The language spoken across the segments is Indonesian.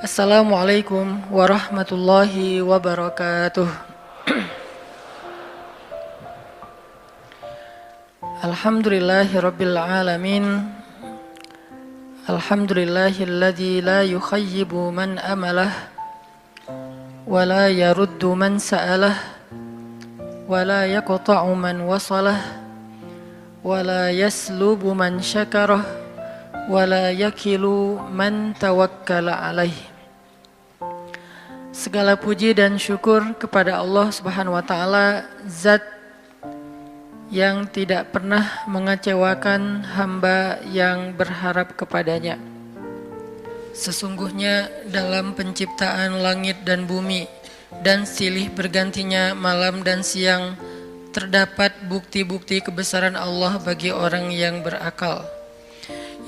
Assalamualaikum warahmatullahi wabarakatuh. Alhamdulillahirabbil alamin. Alhamdulillahilladzi la yukhayyibu man amalah wa la yaruddu man sa'alah wa la yaqta'u man wasalah wa la yaslubu man syakarah wa la yakilu man tawakkala alaih. Segala puji dan syukur kepada Allah Subhanahu wa taala, zat yang tidak pernah mengecewakan hamba yang berharap kepadanya. Sesungguhnya dalam penciptaan langit dan bumi dan silih bergantinya malam dan siang terdapat bukti-bukti kebesaran Allah bagi orang yang berakal,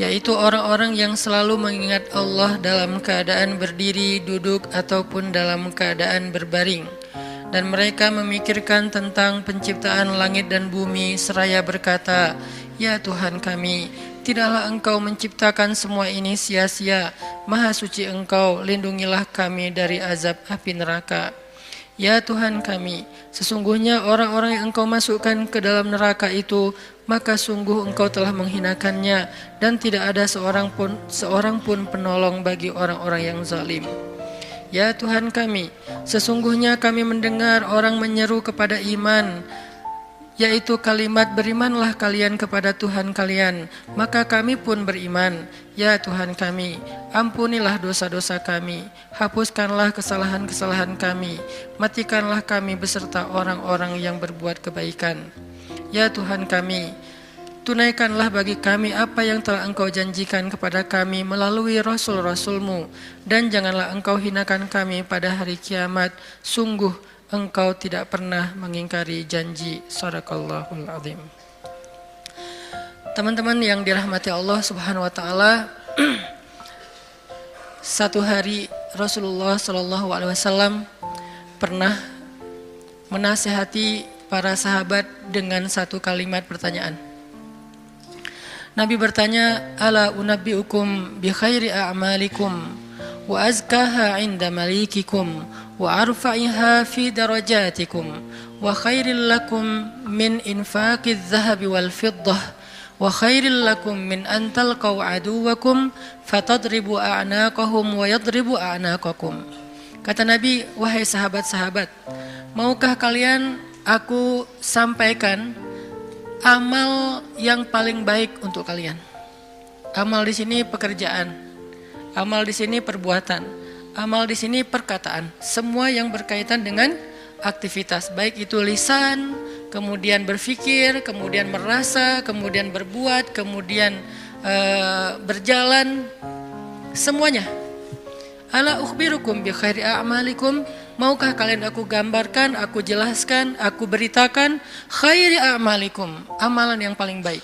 yaitu orang-orang yang selalu mengingat Allah dalam keadaan berdiri, duduk, ataupun dalam keadaan berbaring. Dan mereka memikirkan tentang penciptaan langit dan bumi seraya berkata, "Ya Tuhan kami, tidaklah Engkau menciptakan semua ini sia-sia. Maha suci Engkau, lindungilah kami dari azab api neraka. Ya Tuhan kami, sesungguhnya orang-orang yang Engkau masukkan ke dalam neraka itu, maka sungguh Engkau telah menghinakannya, dan tidak ada seorang pun penolong bagi orang-orang yang zalim. Ya Tuhan kami, sesungguhnya kami mendengar orang menyeru kepada iman, yaitu kalimat berimanlah kalian kepada Tuhan kalian, maka kami pun beriman. Ya Tuhan kami, ampunilah dosa-dosa kami, hapuskanlah kesalahan-kesalahan kami, matikanlah kami beserta orang-orang yang berbuat kebaikan. Ya Tuhan kami, tunaikanlah bagi kami apa yang telah Engkau janjikan kepada kami melalui Rasul-Rasul-Mu, dan janganlah Engkau hinakan kami pada hari kiamat. Sungguh Engkau tidak pernah mengingkari janji." Shadaqallahul azim. Teman-teman yang dirahmati Allah Subhanahu wa taala, satu hari Rasulullah sallallahu alaihi wasallam pernah menasihati para sahabat dengan satu kalimat pertanyaan. Nabi bertanya, "Ala unabbiukum bi khairi a'malikum wa azkaha 'inda malikikum wa arfa'iha fi darajatikum wa khairil lakum min infaqiz zahabi wal fiddah wa khairil lakum min an talqaw aduwakum fatadribu a'naqahum wa yadribu a'naqakum." Kata Nabi, "Wahai sahabat-sahabat, maukah kalian aku sampaikan amal yang paling baik untuk kalian?" Amal di sini pekerjaan, amal di sini perbuatan, amal di sini perkataan, semua yang berkaitan dengan aktivitas, baik itu lisan, kemudian berpikir, kemudian merasa, kemudian berbuat, kemudian berjalan, semuanya. Ala ukhbirukum bi khairi a'malikum, maukah kalian aku gambarkan, aku jelaskan, aku beritakan khairi a'malikum, amalan yang paling baik.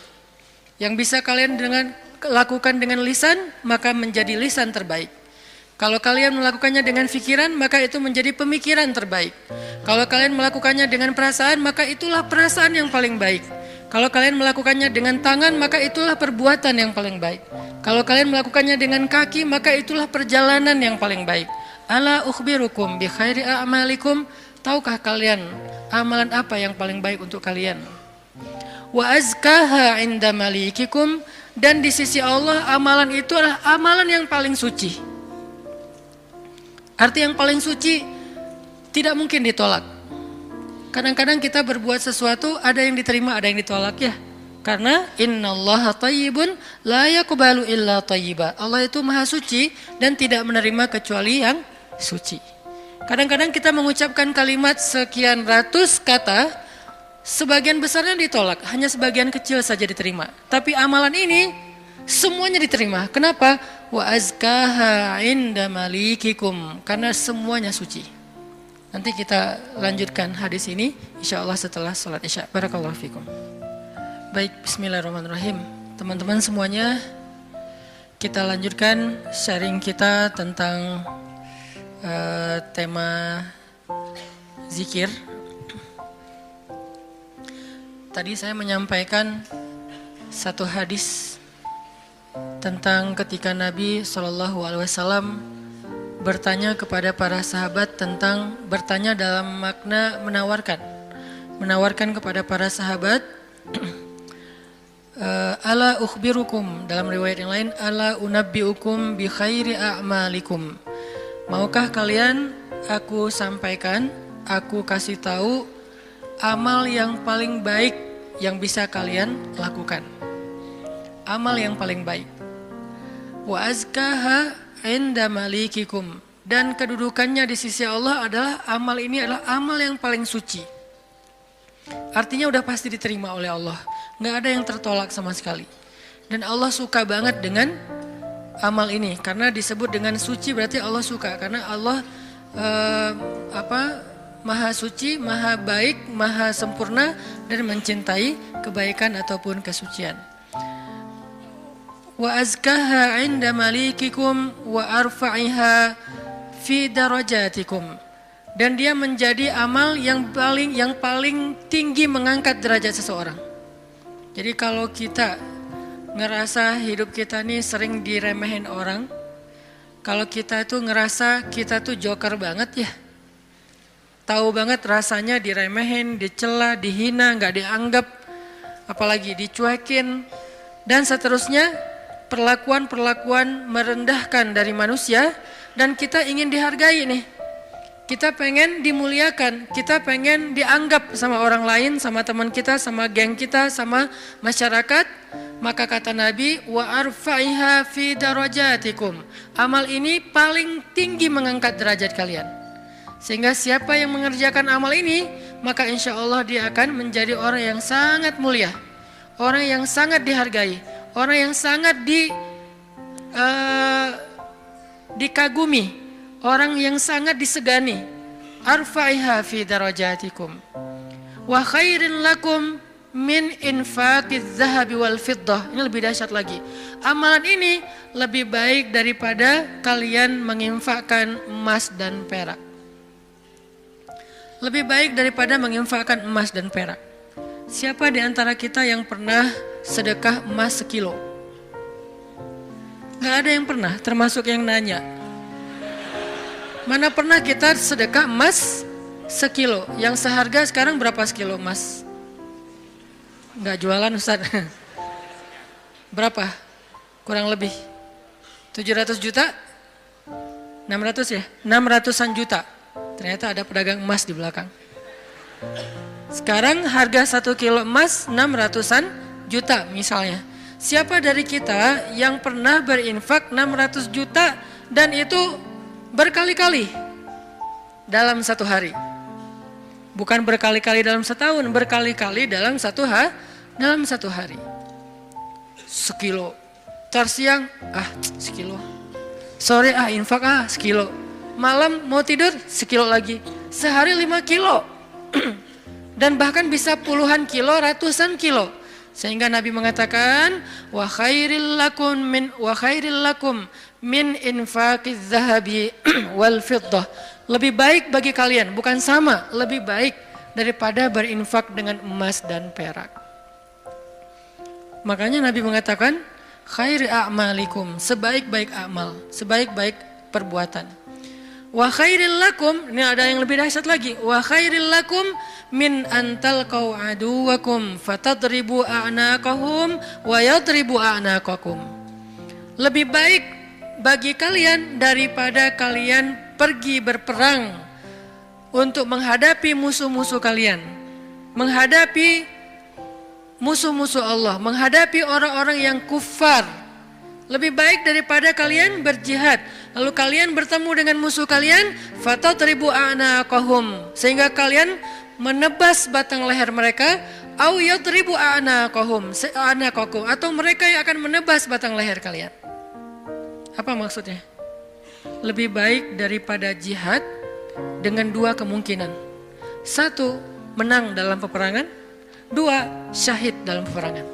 Yang bisa kalian lakukan dengan lisan, maka menjadi lisan terbaik. Kalau kalian melakukannya dengan pikiran, maka itu menjadi pemikiran terbaik. Kalau kalian melakukannya dengan perasaan, maka itulah perasaan yang paling baik. Kalau kalian melakukannya dengan tangan, maka itulah perbuatan yang paling baik. Kalau kalian melakukannya dengan kaki, maka itulah perjalanan yang paling baik. Ala ukhbirukum bi khairi a'malikum, tahukah kalian amalan apa yang paling baik untuk kalian? Wa azkaha 'inda malikikum, dan di sisi Allah amalan itu adalah amalan yang paling suci. Arti yang paling suci tidak mungkin ditolak. Kadang-kadang kita berbuat sesuatu, ada yang diterima, ada yang ditolak ya. Karena innallaha thayyibun la yaqbalu illa thayyiba. Allah itu maha suci dan tidak menerima kecuali yang suci. Kadang-kadang kita mengucapkan kalimat sekian ratus kata, sebagian besarnya ditolak, hanya sebagian kecil saja diterima. Tapi amalan ini semuanya diterima. Kenapa? Wa azkaha 'inda malikikum, karena semuanya suci. Nanti kita lanjutkan hadis ini insyaallah setelah salat Isya. Barakallahu fikum. Baik, bismillahirrahmanirrahim. Teman-teman semuanya, kita lanjutkan sharing kita tentang tema zikir. Tadi saya menyampaikan satu hadis tentang ketika Nabi SAW bertanya kepada para sahabat tentang bertanya dalam makna menawarkan kepada para sahabat ala ukhbirukum, dalam riwayat yang lain ala unabbiukum bi khairi a'malikum, maukah kalian aku sampaikan, aku kasih tahu amal yang paling baik yang bisa kalian lakukan, amal yang paling baik. Wa azkaha inda malikikum, dan kedudukannya di sisi Allah adalah amal ini adalah amal yang paling suci. Artinya udah pasti diterima oleh Allah, nggak ada yang tertolak sama sekali. Dan Allah suka banget dengan amal ini, karena disebut dengan suci berarti Allah suka, karena Allah maha suci, maha baik, maha sempurna dan mencintai kebaikan ataupun kesucian. Wa azkaha 'inda malikikum wa arfa'iha fi darajatikum, dan dia menjadi amal yang paling tinggi mengangkat derajat seseorang. Jadi kalau kita ngerasa hidup kita nih sering diremehin orang, kalau kita tuh ngerasa kita tuh joker banget ya, tahu banget rasanya diremehin, dicela, dihina, nggak dianggap, apalagi dicuekin, dan seterusnya, perlakuan-perlakuan merendahkan dari manusia, dan kita ingin dihargai nih. Kita pengen dimuliakan, kita pengen dianggap sama orang lain, sama teman kita, sama geng kita, sama masyarakat. Maka kata Nabi, wa arfa'iha fi darajatikum, amal ini paling tinggi mengangkat derajat kalian. Sehingga siapa yang mengerjakan amal ini, maka insya Allah dia akan menjadi orang yang sangat mulia, orang yang sangat dihargai, orang yang sangat dikagumi, orang yang sangat disegani. Arfa'iha fi darajatikum wa khairin lakum min infaqiz zahabi wal fiddah. Ini lebih dahsyat lagi. Amalan ini lebih baik daripada kalian menginfakkan emas dan perak. Lebih baik daripada menginfakkan emas dan perak. Siapa di antara kita yang pernah sedekah emas sekilo? Gak ada yang pernah, termasuk yang nanya. Mana pernah kita sedekah emas sekilo? Yang seharga sekarang berapa sekilo emas? Gak jualan Ustaz. Berapa? Kurang lebih 700 juta? 600 ya? 600-an juta. Ternyata ada pedagang emas di belakang. Sekarang harga 1 kilo emas 600-an juta misalnya. Siapa dari kita yang pernah berinfak 600 juta dan itu berkali-kali dalam satu hari? Bukan berkali-kali dalam setahun, berkali-kali dalam satu hari. Sekilo. Ntar siang, sekilo. Sore infak sekilo. Malam mau tidur sekilo lagi. Sehari 5 kilo. Dan bahkan bisa puluhan kilo, ratusan kilo. Sehingga Nabi mengatakan wa khairil lakum min infaqiz zahabi wal fiddah. Lebih baik bagi kalian, bukan sama, lebih baik daripada berinfak dengan emas dan perak. Makanya Nabi mengatakan khairi a'malikum, sebaik-baik amal, sebaik-baik perbuatan. Wa khairil lakum, ini ada yang lebih dahsyat lagi. Wa khairil lakum min antalqau aduwakum fatadribu a'naqahum wa yadribu a'naqakum. Lebih baik bagi kalian daripada kalian pergi berperang untuk menghadapi musuh-musuh kalian, menghadapi musuh-musuh Allah, menghadapi orang-orang yang kufar. Lebih baik daripada kalian berjihad, lalu kalian bertemu dengan musuh kalian, fatadribu a'naqahum, sehingga kalian menebas batang leher mereka, au yadribu a'naqahum, atau mereka yang akan menebas batang leher kalian. Apa maksudnya? Lebih baik daripada jihad dengan dua kemungkinan. Satu, menang dalam peperangan. Dua, syahid dalam peperangan.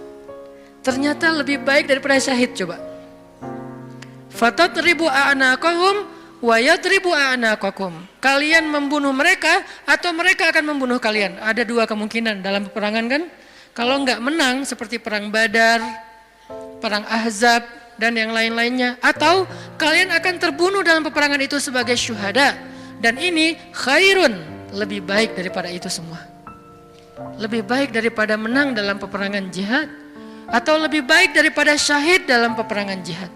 Ternyata lebih baik daripada syahid, coba. Fatadribu a'naqahum wa yadribu a'naqakum. Kalian membunuh mereka atau mereka akan membunuh kalian. Ada dua kemungkinan dalam peperangan kan? Kalau enggak menang seperti perang Badar, perang Ahzab, dan yang lain-lainnya, atau kalian akan terbunuh dalam peperangan itu sebagai syuhada, dan ini khairun, lebih baik daripada itu semua. Lebih baik daripada menang dalam peperangan jihad, atau lebih baik daripada syahid dalam peperangan jihad.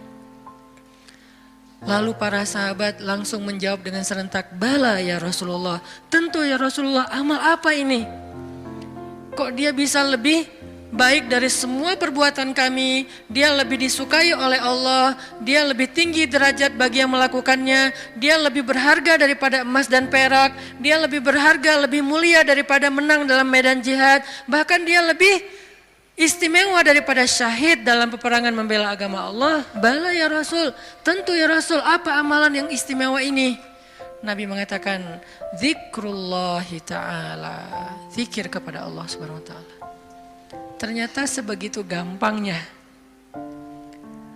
Lalu para sahabat langsung menjawab dengan serentak, bala ya Rasulullah, tentu ya Rasulullah, amal apa ini? Kok dia bisa lebih baik dari semua perbuatan kami, dia lebih disukai oleh Allah, dia lebih tinggi derajat bagi yang melakukannya, dia lebih berharga daripada emas dan perak, dia lebih berharga, lebih mulia daripada menang dalam medan jihad, bahkan dia lebih istimewa daripada syahid dalam peperangan membela agama Allah. Bala ya Rasul, tentu ya Rasul, apa amalan yang istimewa ini? Nabi mengatakan, zikrullahi ta'ala, zikir kepada Allah subhanahu wa ta'ala. Ternyata sebegitu gampangnya.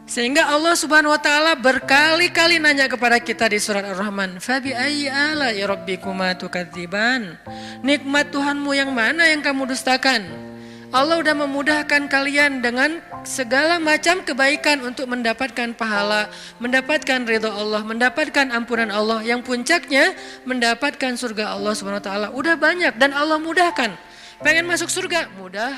Sehingga Allah subhanahu wa ta'ala berkali-kali nanya kepada kita di surat Ar-Rahman, fabi ayyi ala'i rabbikuma tukadziban, nikmat Tuhanmu yang mana yang kamu dustakan? Allah sudah memudahkan kalian dengan segala macam kebaikan untuk mendapatkan pahala, mendapatkan ridha Allah, mendapatkan ampunan Allah, yang puncaknya mendapatkan surga Allah Subhanahu wa taala. Udah banyak dan Allah mudahkan. Pengen masuk surga? Mudah.